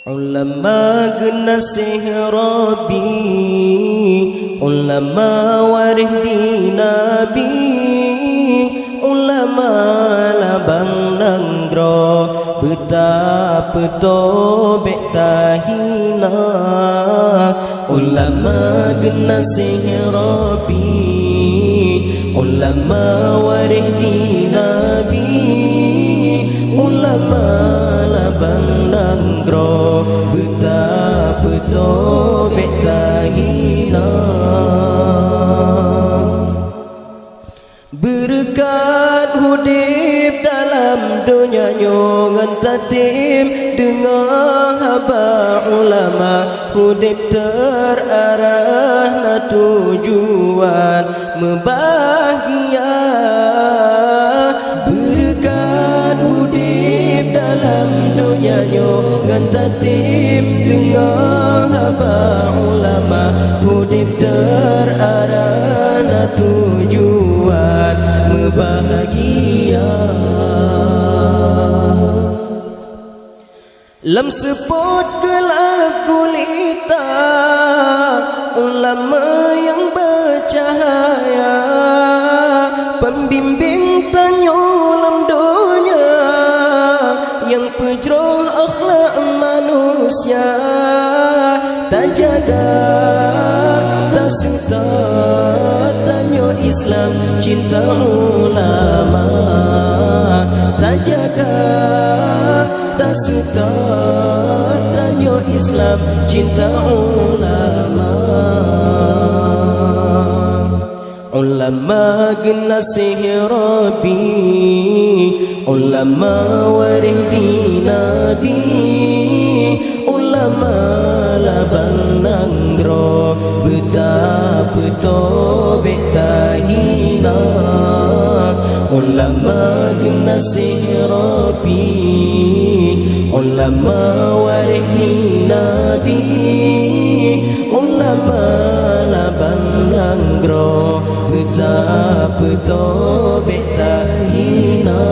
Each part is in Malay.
Ulama genasih Rabbi, ulama warih di Nabi, ulama labang nanggro betapa tobek tahina. Ulama genasih Rabbi, ulama warih di Nabi, ulama labang nanggro betapa tobek tahina. Berkat hudib dalam dunia nyongan tatim, dengar haba ulama hudib terarah na tujuan membahagia. Berkat hudib dalam dunia nyongan tatim, dengar haba ulama hudib terarah na tujuan membahagia. Lam sepot gelap gulita, ulama yang bercahaya, pembimbing tanyo lam dunia, yang pejroh akhlak manusia, tak jaga tak suta tanyo Islam cinta ulama, tak jaga tak suka tanyo Islam cinta ulama. Ulama genasih Rabbi, ulama warih di Nabi, ulama labang nanggro betapa tobek tahina. Ulama genasih Rabbi, ulama warih di Nabi, ulama labang nanggro betapa tobek tahina.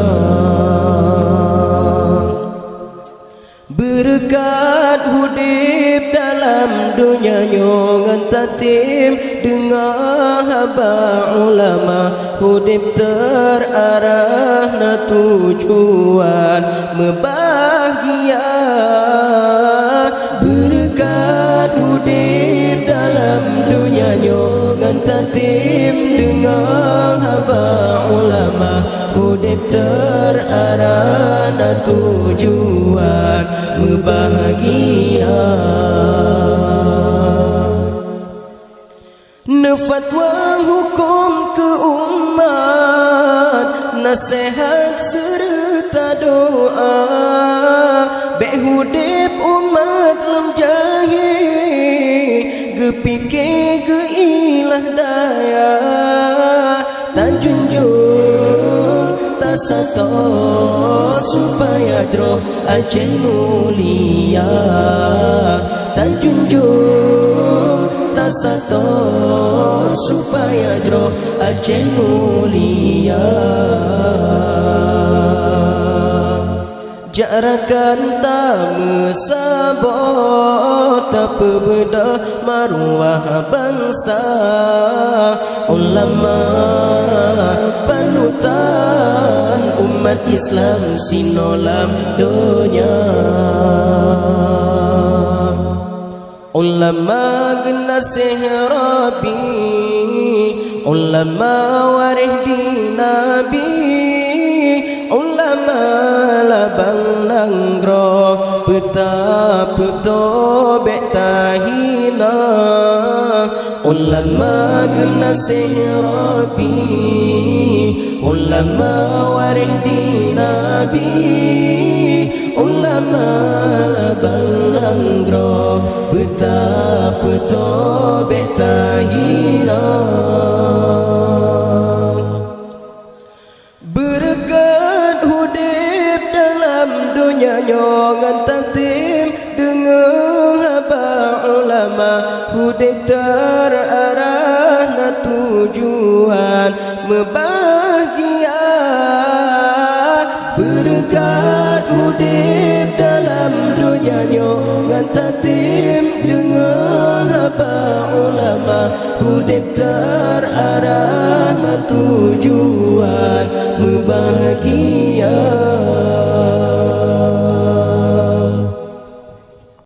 Berkat hudib dalam dunia nyongan tatim, dengar haba ulama hudib terarah na tujuan membahagia. Berkat hudib dalam dunia nyongan tatim, dengar haba ulama hudib terarah na tujuan membahagia. Nefatwa hukum ke umat, nasihat serta doa, bek hudib umat lam jahil, gepike ge ilah daya, tak junjung tak sato supaya droh Aceh mulia, tak junjung tak sato supaya droh Aceh mulia. Jarakan tak mesabot, tak pebedah maruah bangsa. Ulama panutan umat Islam sinolam dunia. Ulama genasih Rabbi, ulama warih di Nabi, ulama labang nanggro betapa tobek tahina. Ulama genasih Rabbi, ulama warih di Nabi, ulama labang nanggro betapa tobek tahina. Berkat hudib dalam dunia nyongan tatim, dengar haba ulama hudib terarah na tujuan membahagia. Berkat hudib dalam dunia nyanyo ngan tatim dengan haba ulama hudib terarah tujuan membahagia